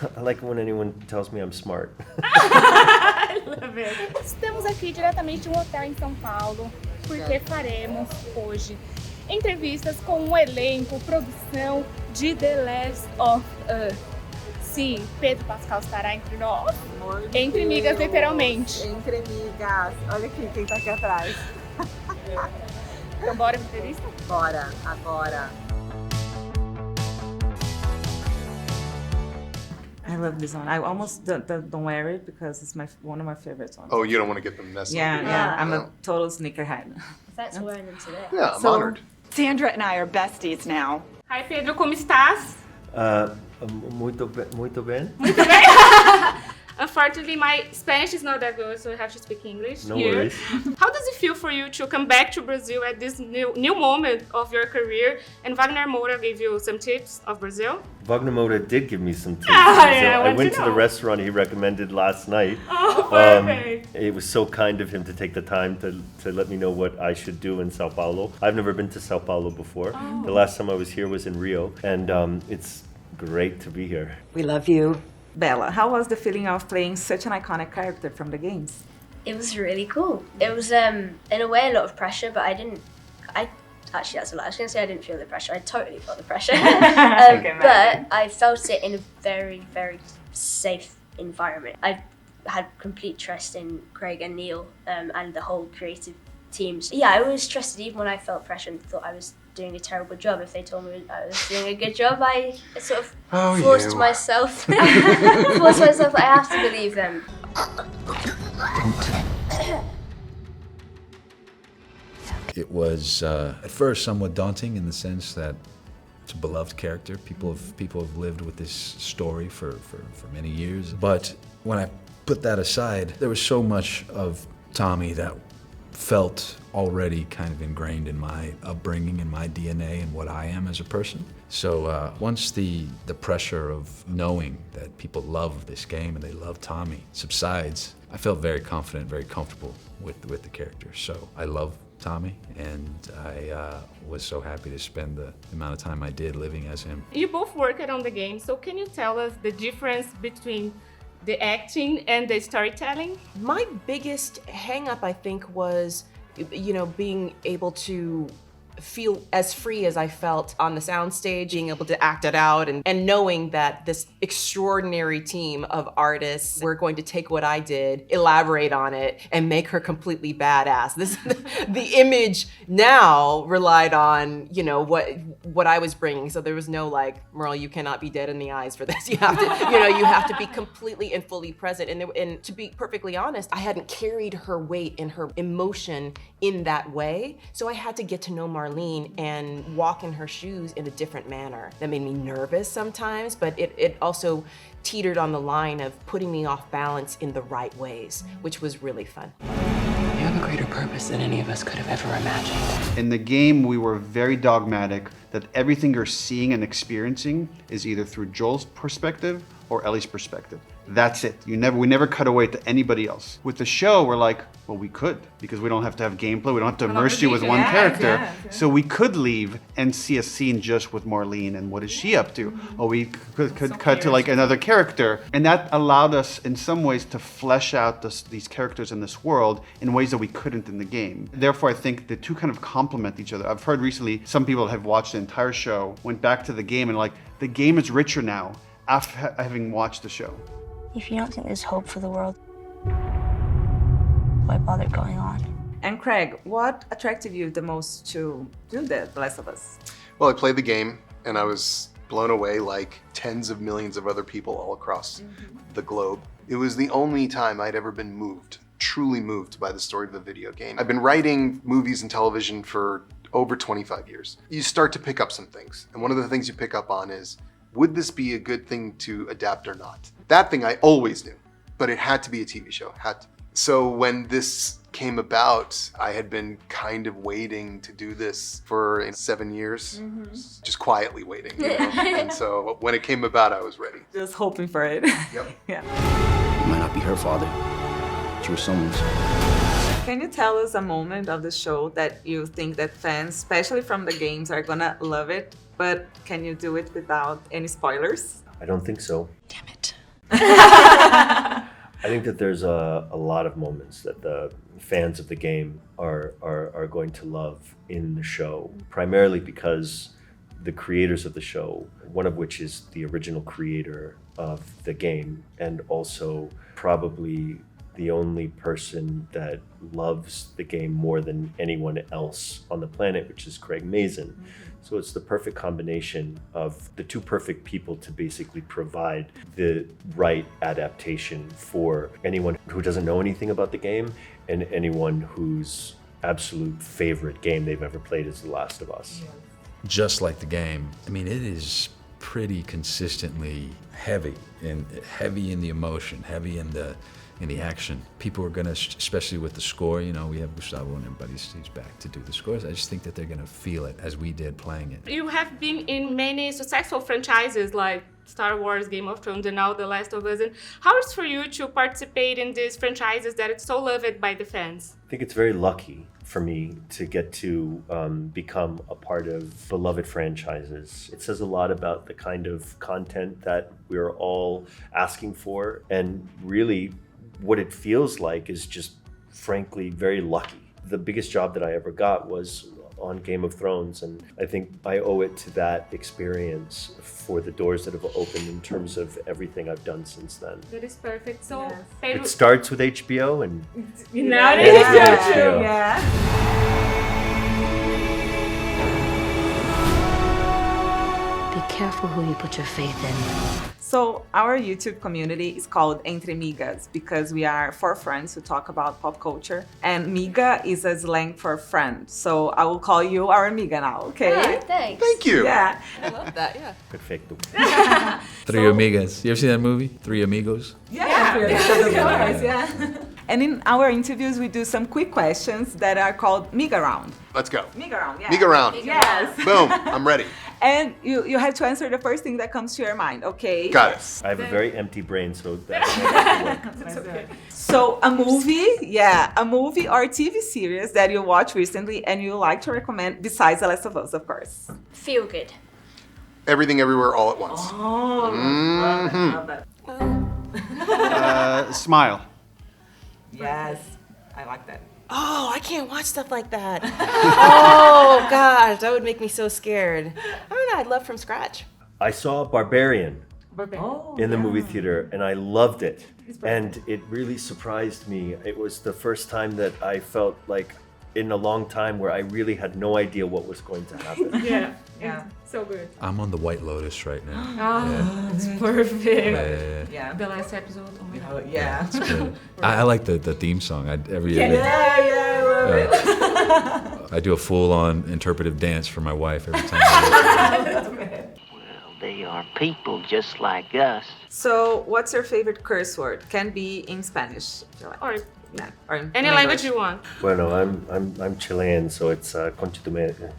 I like when anyone tells me I'm smart. I love it. Estamos aqui diretamente de um hotel em São Paulo, porque faremos hoje entrevistas com um elenco, produção de The Last of Us. Sim, Pedro Pascal estará entre nós. Entre migas, literalmente. Entre migas. Olha aqui quem tá aqui atrás. Então bora pra entrevista? Bora, agora. I love this one. I almost don't wear it because it's one of my favorite ones. Oh, you don't want to get them messy. Yeah. I'm a total sneakerhead. Thanks for wearing them today. Yeah, I'm honored. Sandra and I are besties now. Hi Pedro, como estás? Muito bem. Unfortunately, my Spanish is not that good, so I have to speak English No here. worries. How does it feel for you to come back to Brazil at this new moment of your career? And Wagner Moura gave you some tips of Brazil? Wagner Moura did give me some tips. Yeah, I went to the restaurant he recommended last night. Oh, perfect. It was so kind of him to take the time to let me know what I should do in Sao Paulo. I've never been to Sao Paulo before. The last time I was here was in Rio, and it's great to be here. We love you. Bella, how was the feeling of playing such an iconic character from the games? It was really cool. It was, in a way, a lot of pressure, but actually, that's a lie. I was going to say I didn't feel the pressure. I totally felt the pressure. But I felt it in a very, very safe environment. I had complete trust in Craig and Neil and the whole creative teams. Yeah, I was trusted even when I felt pressure and thought I was doing a terrible job. If they told me I was doing a good job, I sort of forced myself. I have to believe them. It was at first somewhat daunting in the sense that it's a beloved character. People have lived with this story for many years. But when I put that aside, there was so much of Tommy that felt already kind of ingrained in my upbringing and my DNA and what I am as a person. So once the pressure of knowing that people love this game and they love Tommy subsides, I felt very confident, very comfortable with the character. So I love Tommy, and I was so happy to spend the amount of time I did living as him. You both worked on the game, so can you tell us the difference between the acting and the storytelling? My biggest hang-up, I think, was, being able to feel as free as I felt on the soundstage, being able to act it out and knowing that this extraordinary team of artists were going to take what I did, elaborate on it, and make her completely badass. The image now relied on, what I was bringing. So there was no Merle, you cannot be dead in the eyes for this. You have to, you have to be completely and fully present. And to be perfectly honest, I hadn't carried her weight and her emotion in that way. So I had to get to know Marlene and walk in her shoes in a different manner. That made me nervous sometimes, but it also teetered on the line of putting me off balance in the right ways, which was really fun. You have a greater purpose than any of us could have ever imagined. In the game, we were very dogmatic that everything you're seeing and experiencing is either through Joel's perspective or Ellie's perspective. That's it. We never cut away to anybody else. With the show, we're like, well, we could, because we don't have to have gameplay. We don't have to immerse you with one character. So we could leave and see a scene just with Marlene and what is she up to? Or we could cut to another character. And that allowed us in some ways to flesh out these characters in this world in ways that we couldn't in the game. Therefore, I think the two kind of complement each other. I've heard recently some people have watched the entire show, went back to the game and the game is richer now after having watched the show. If you don't think there's hope for the world, why bother going on? And Craig, what attracted you the most to do The Last of Us? Well, I played the game and I was blown away like tens of millions of other people all across the globe. It was the only time I'd ever been moved, truly moved by the story of the video game. I've been writing movies and television for over 25 years. You start to pick up some things. And one of the things you pick up on is, would this be a good thing to adapt or not? That thing I always knew, but it had to be a TV show, had to. So when this came about, I had been kind of waiting to do this for 7 years, just quietly waiting, And so when it came about, I was ready. Just hoping for it. Yep. Yeah. You might not be her father, but you were someone's. Can you tell us a moment of the show that you think that fans, especially from the games, are gonna love it, but can you do it without any spoilers? I don't think so. Damn it. I think that there's a lot of moments that the fans of the game are going to love in the show, primarily because the creators of the show, one of which is the original creator of the game, and also probably the only person that loves the game more than anyone else on the planet, which is Craig Mazin. So it's the perfect combination of the two perfect people to basically provide the right adaptation for anyone who doesn't know anything about the game and anyone whose absolute favorite game they've ever played is The Last of Us. Just like the game, I mean, it is pretty consistently heavy in the emotion, heavy in the action. People are gonna, especially with the score, you know, we have Gustavo and everybody's he's back to do the scores. I just think that they're gonna feel it as we did playing it. You have been in many successful franchises like Star Wars, Game of Thrones, and now The Last of Us. And how is it for you to participate in these franchises that it's so loved by the fans? I think it's very lucky for me to get to become a part of beloved franchises. It says a lot about the kind of content that we're all asking for, and really what it feels like is just frankly very lucky. The biggest job that I ever got was on Game of Thrones, and I think I owe it to that experience for the doors that have opened in terms of everything I've done since then. That is perfect. So, It starts with HBO and now it is HBO. Yeah. Be careful who you put your faith in. So our YouTube community is called EntreMigas because we are four friends who talk about pop culture, and miga is a slang for friend. So I will call you our amiga now, okay? Oh, thanks. Thank you. Yeah. I love that, yeah. Perfecto. Three Amigas. You ever seen that movie? Three Amigos? Yeah, of course, yeah. And in our interviews, we do some quick questions that are called Miga Round. Let's go. Miga Round, yeah. Miga round. Yes. Boom. I'm ready. And you have to answer the first thing that comes to your mind, okay? Got it. I have a very empty brain, so that's okay. So a movie or TV series that you watched recently and you like to recommend besides The Last of Us, of course. Feel good. Everything, everywhere, all at once. Oh, love that. Smile. Yes, I like that. Oh, I can't watch stuff like that. Oh, gosh, that would make me so scared. I don't know, I'd love from scratch. I saw Barbarian in the movie theater, and I loved it. And it really surprised me. It was the first time that I felt like in a long time where I really had no idea what was going to happen. Yeah. So good. I'm on the White Lotus right now. Oh, it's perfect. Yeah. The last episode. Oh my God. Yeah. It's good. I like the theme song. I love it. I do a full-on interpretive dance for my wife every time. Well, they are people just like us. So, what's your favorite curse word? Can be in Spanish, if you like. Or or in any language you want. Bueno, I'm Chilean, so it's concha tu madre.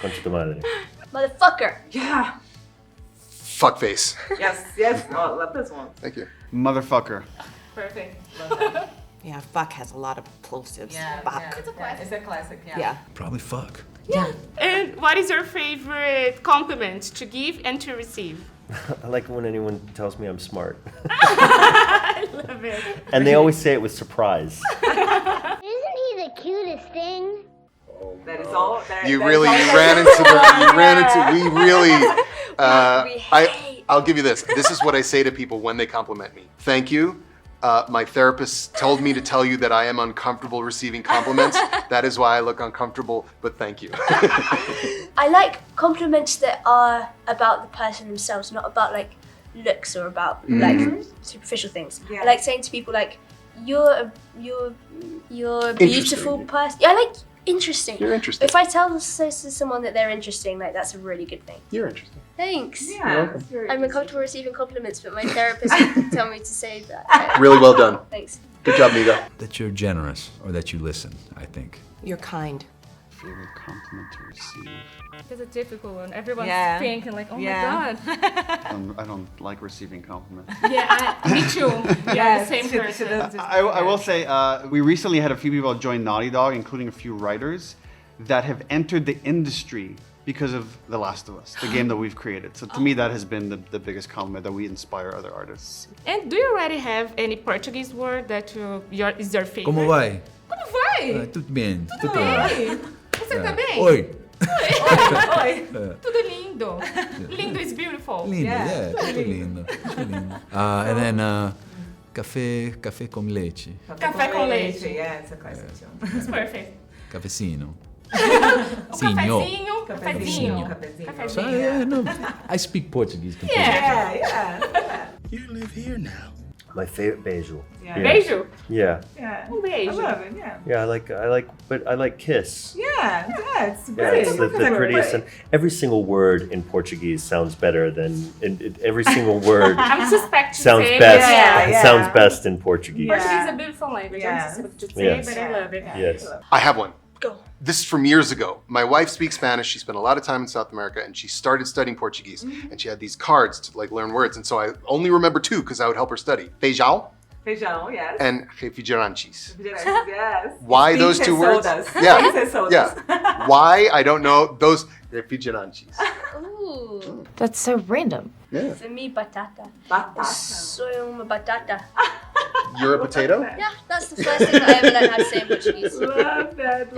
Concha tu madre. Motherfucker. Yeah. Fuckface. Yes. Oh, I love this one. Thank you. Motherfucker. Perfect. Love that. Yeah, fuck has a lot of plosives. Fuck. It's a classic, Yeah. Probably fuck. Yeah. And what is your favorite compliment to give and to receive? I like when anyone tells me I'm smart. I love it. And they always say it with surprise. Isn't he the cutest thing? That is all. You ran into, we really, I'll give you this. This is what I say to people when they compliment me. Thank you. My therapist told me to tell you that I am uncomfortable receiving compliments. That is why I look uncomfortable, but thank you. I like compliments that are about the person themselves, not about like looks or about like superficial things. Yeah. I like saying to people like, you're a beautiful person. Yeah, I like interesting. You're interesting. If I say to someone that they're interesting, like that's a really good thing. You're interesting. Thanks. Yeah. I'm uncomfortable receiving compliments, but my therapist tell me to say that. Really well done. Thanks. Good job, Miga. That you're generous, or that you listen, I think. You're kind. Favorite compliment to receive. It's a difficult one. Everyone's Yeah. thinking like, oh Yeah. my God. I don't like receiving compliments. Yeah, me too. Yeah, the same she person. does. I will say, we recently had a few people join Naughty Dog, including a few writers, that have entered the industry because of The Last of Us, the game that we've created. So to me, that has been the biggest compliment, that we inspire other artists. And do you already have any Portuguese word that is your favorite? Como vai? Como vai? Tudo bem. Tudo bem? Você tá bem? Oi. Oi. Tudo lindo. Lindo is beautiful. Lindo, yeah, tudo lindo. And then café com leite. Café com leite. Yeah, it's a classic too. It's perfect. Cafecino. Cafezinho. So, no, I speak Portuguese. Yeah. You live here now. My favorite beijo. Yeah. Beijo? Yeah. Yeah. Beijo. I love it, yeah. Yeah, I like kiss. Yeah, it's Yeah, great. it's the prettiest. And every single word in Portuguese sounds better than every single word. I'm suspect to sounds say. best. Yeah. Sounds best in Portuguese. Portuguese is a beautiful language. Yeah. I'm suspect to say, Yes. but I love it. Yes. I have one. Go. This is from years ago. My wife speaks Spanish. She spent a lot of time in South America, and she started studying Portuguese. And she had these cards to learn words. And so I only remember 2 because I would help her study. Feijão Feijão, yes. and refrigerantes. Yes. Why those 2 words? Sodas. Yeah. Yeah. Why? I don't know. Those refrigerantes. Ooh. That's so random. Yeah. For me, batata. Batata. Soy uma batata. You're a potato? Yeah, that's the first thing that I ever learned how to say in Portuguese. Love that.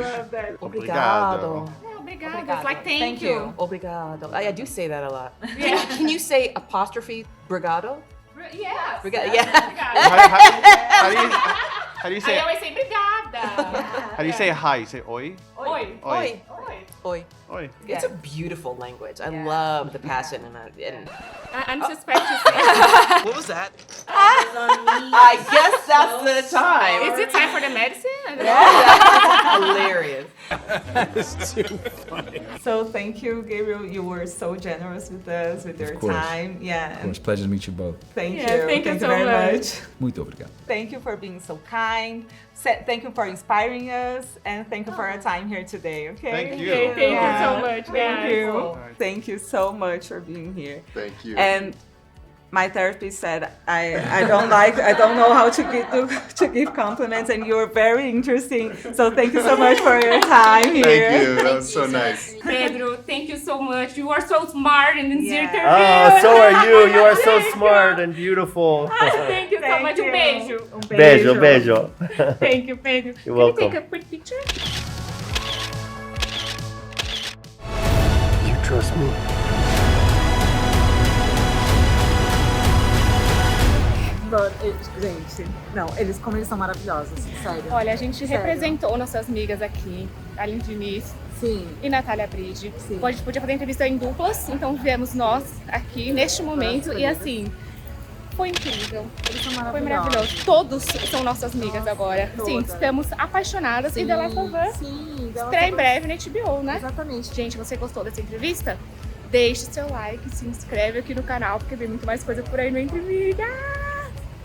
Obrigado. Obrigado. It's like thank you. Obrigado. I do say that a lot. Can you say apostrophe brigado? Yes. Brigado. Yeah. How do you say? I always say obrigada. How do you say hi? You say oi? Oi. Oi. Oi. Oi. It's a beautiful language. I love the passion and I'm suspect to say. What was that? I guess that's the time. Is it time for the medicine? Hilarious. That's too funny. So thank you, Gabriel. You were so generous with us, with your course. time. Yeah. Of course, pleasure to meet you both. Thank you. Thank you so very much. Muito obrigado. Thank you for being so kind. Thank you for inspiring us, and thank you for your time here today. Okay. Thank you. Okay, thank you so much, Thank guys. you. Thank you so much for being here. Thank you. And my therapist said I don't know how to give compliments, and you're very interesting. So thank you so much for your time here. Thank you. That was so nice. Pedro, thank you so much. You are so smart in this interview. Oh, so are you. You are so smart and beautiful. Thank you so much. you. Beijo. Beijo, beijo. Thank you, Pedro. You're welcome. Can you take a quick picture? You trust me? Gente, não, como eles são maravilhosos, sério. Olha, a gente Sério. representou nossas amigas aqui, Aline Diniz e Natália Bridge. A gente podia fazer entrevista em duplas, então viemos nós aqui neste momento e assim, foi incrível. Eles são Foi maravilhoso. Todos são nossas amigas agora. Sim, estamos apaixonadas e The Last of Us estreia em breve na HBO, né? Exatamente. Gente, você gostou dessa entrevista? Deixe seu like, se inscreve aqui no canal, porque vem muito mais coisa por aí no EntreMigas.